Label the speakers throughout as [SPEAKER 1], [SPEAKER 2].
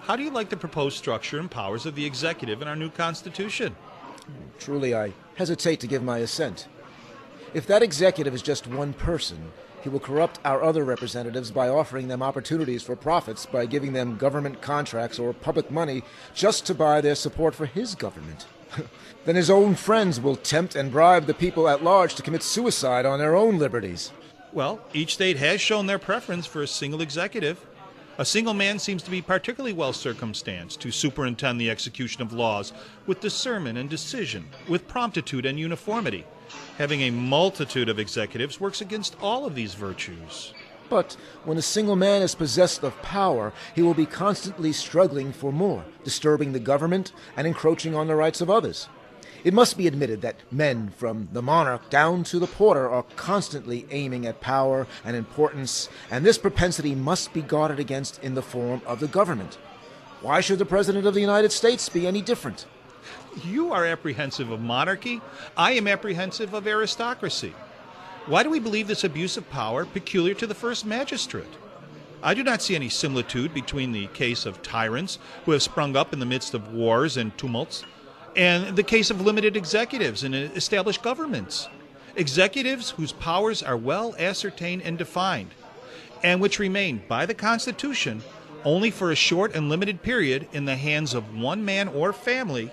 [SPEAKER 1] how do you like the proposed structure and powers of the executive in our new Constitution?
[SPEAKER 2] Truly, I hesitate to give my assent. If that executive is just one person, he will corrupt our other representatives by offering them opportunities for profits by giving them government contracts or public money just to buy their support for his government. Then his own friends will tempt and bribe the people at large to commit suicide on their own liberties.
[SPEAKER 1] Well, each state has shown their preference for a single executive. A single man seems to be particularly well circumstanced to superintend the execution of laws with discernment and decision, with promptitude and uniformity. Having a multitude of executives works against all of these virtues.
[SPEAKER 2] But when a single man is possessed of power, he will be constantly struggling for more, disturbing the government and encroaching on the rights of others. It must be admitted that men, from the monarch down to the porter, are constantly aiming at power and importance, and this propensity must be guarded against in the form of the government. Why should the President of the United States be any different?
[SPEAKER 1] You are apprehensive of monarchy. I am apprehensive of aristocracy. Why do we believe this abuse of power peculiar to the first magistrate? I do not see any similitude between the case of tyrants who have sprung up in the midst of wars and tumults and the case of limited executives in established governments. Executives whose powers are well ascertained and defined, and which remain by the Constitution only for a short and limited period in the hands of one man or family,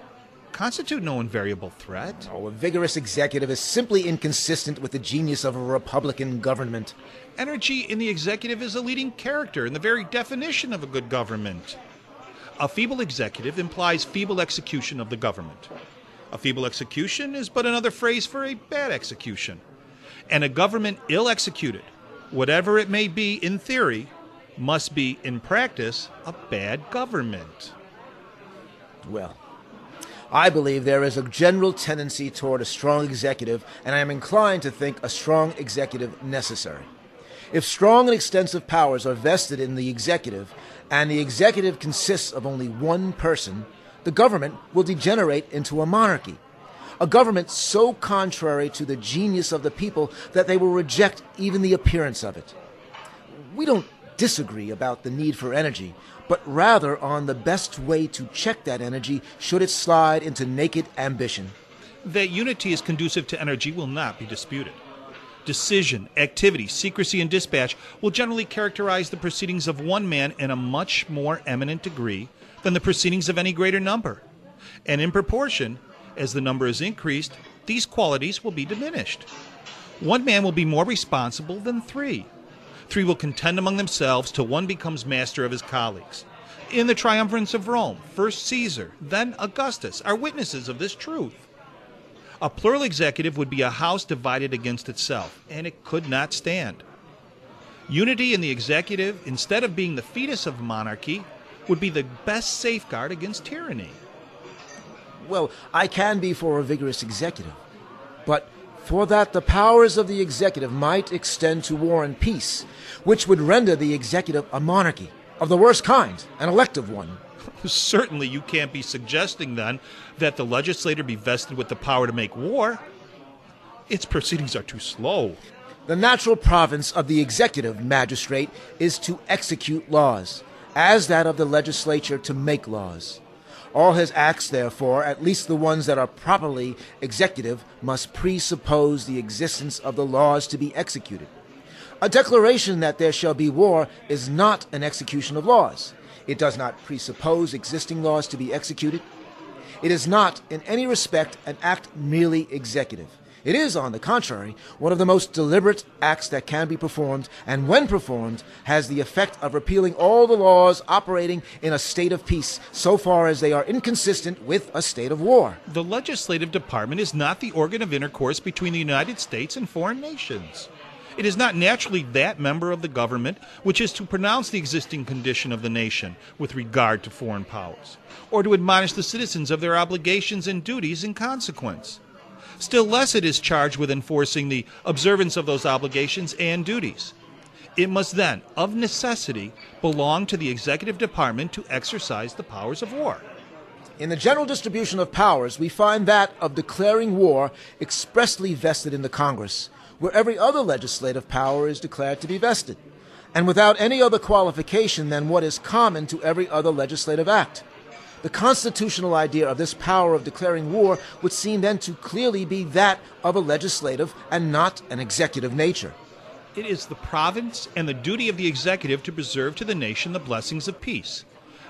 [SPEAKER 1] constitute no invariable threat.
[SPEAKER 2] Oh, a vigorous executive is simply inconsistent with the genius of a republican government.
[SPEAKER 1] Energy in the executive is a leading character in the very definition of a good government. A feeble executive implies feeble execution of the government. A feeble execution is but another phrase for a bad execution. And a government ill executed, whatever it may be in theory, must be in practice a bad government.
[SPEAKER 2] Well, I believe there is a general tendency toward a strong executive, and I am inclined to think a strong executive necessary. If strong and extensive powers are vested in the executive, and the executive consists of only one person, the government will degenerate into a monarchy. A government so contrary to the genius of the people that they will reject even the appearance of it. We don't disagree about the need for energy, but rather on the best way to check that energy should it slide into naked ambition.
[SPEAKER 1] That unity is conducive to energy will not be disputed. Decision, activity, secrecy, and dispatch will generally characterize the proceedings of one man in a much more eminent degree than the proceedings of any greater number. And in proportion, as the number is increased, these qualities will be diminished. One man will be more responsible than three. Three will contend among themselves till one becomes master of his colleagues. In the triumvirate of Rome, first Caesar, then Augustus, are witnesses of this truth. A plural executive would be a house divided against itself, and it could not stand. Unity in the executive, instead of being the fetus of monarchy, would be the best safeguard against tyranny.
[SPEAKER 2] Well, I can be for a vigorous executive, but for that the powers of the executive might extend to war and peace, which would render the executive a monarchy, of the worst kind, an elective one.
[SPEAKER 1] Certainly you can't be suggesting, then, that the legislator be vested with the power to make war. Its proceedings are too slow.
[SPEAKER 2] The natural province of the executive magistrate is to execute laws, as that of the legislature to make laws. All his acts, therefore, at least the ones that are properly executive, must presuppose the existence of the laws to be executed. A declaration that there shall be war is not an execution of laws. It does not presuppose existing laws to be executed. It is not, in any respect, an act merely executive. It is, on the contrary, one of the most deliberate acts that can be performed, and when performed, has the effect of repealing all the laws operating in a state of peace, so far as they are inconsistent with a state of war.
[SPEAKER 1] The legislative department is not the organ of intercourse between the United States and foreign nations. It is not naturally that member of the government which is to pronounce the existing condition of the nation with regard to foreign powers, or to admonish the citizens of their obligations and duties in consequence. Still less it is charged with enforcing the observance of those obligations and duties. It must then, of necessity, belong to the executive department to exercise the powers of war.
[SPEAKER 2] In the general distribution of powers, we find that of declaring war expressly vested in the Congress, where every other legislative power is declared to be vested. and without any other qualification than what is common to every other legislative act. The constitutional idea of this power of declaring war would seem then to clearly be that of a legislative and not an executive nature.
[SPEAKER 1] It is the province and the duty of the executive to preserve to the nation the blessings of peace.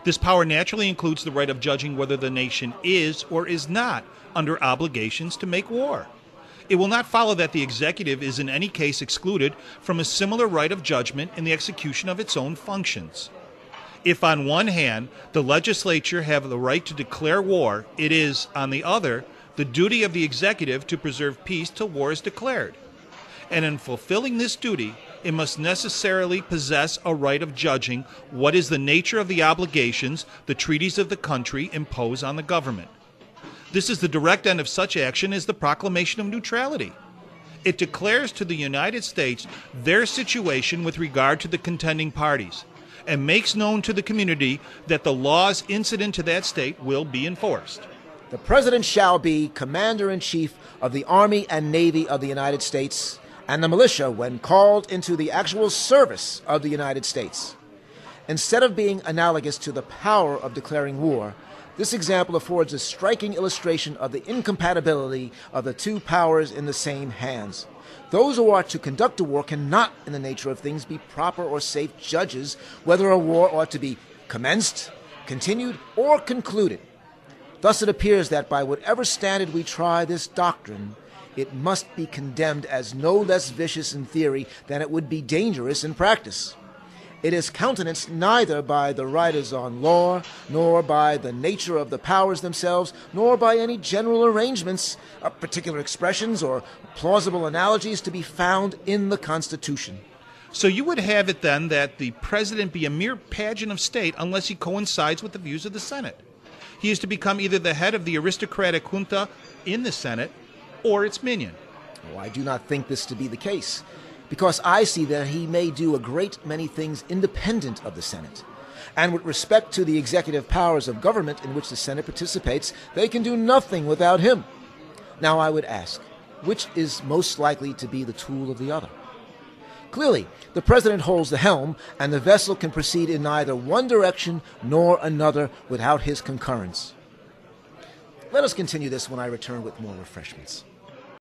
[SPEAKER 1] This power naturally includes the right of judging whether the nation is or is not under obligations to make war. It will not follow that the executive is in any case excluded from a similar right of judgment in the execution of its own functions. If on one hand the legislature have the right to declare war, it is, on the other, the duty of the executive to preserve peace till war is declared. And in fulfilling this duty, it must necessarily possess a right of judging what is the nature of the obligations the treaties of the country impose on the government. This is the direct end of such action is the proclamation of neutrality. It declares to the United States their situation with regard to the contending parties, and makes known to the community that the laws incident to that state will be enforced.
[SPEAKER 2] The President shall be Commander-in-Chief of the Army and Navy of the United States, and the militia when called into the actual service of the United States. Instead of being analogous to the power of declaring war, this example affords a striking illustration of the incompatibility of the two powers in the same hands. Those who are to conduct a war cannot, in the nature of things, be proper or safe judges whether a war ought to be commenced, continued, or concluded. Thus it appears that by whatever standard we try this doctrine, it must be condemned as no less vicious in theory than it would be dangerous in practice. It is countenanced neither by the writers on law, nor by the nature of the powers themselves, nor by any general arrangements, particular expressions, or plausible analogies to be found in the Constitution.
[SPEAKER 1] So you would have it then that the president be a mere pageant of state unless he coincides with the views of the Senate. He is to become either the head of the aristocratic junta in the Senate or its minion.
[SPEAKER 2] Oh, I do not think this to be the case, because I see that he may do a great many things independent of the Senate. And with respect to the executive powers of government in which the Senate participates, they can do nothing without him. Now I would ask, which is most likely to be the tool of the other? Clearly, the president holds the helm, and the vessel can proceed in neither one direction nor another without his concurrence. Let us continue this when I return with more refreshments.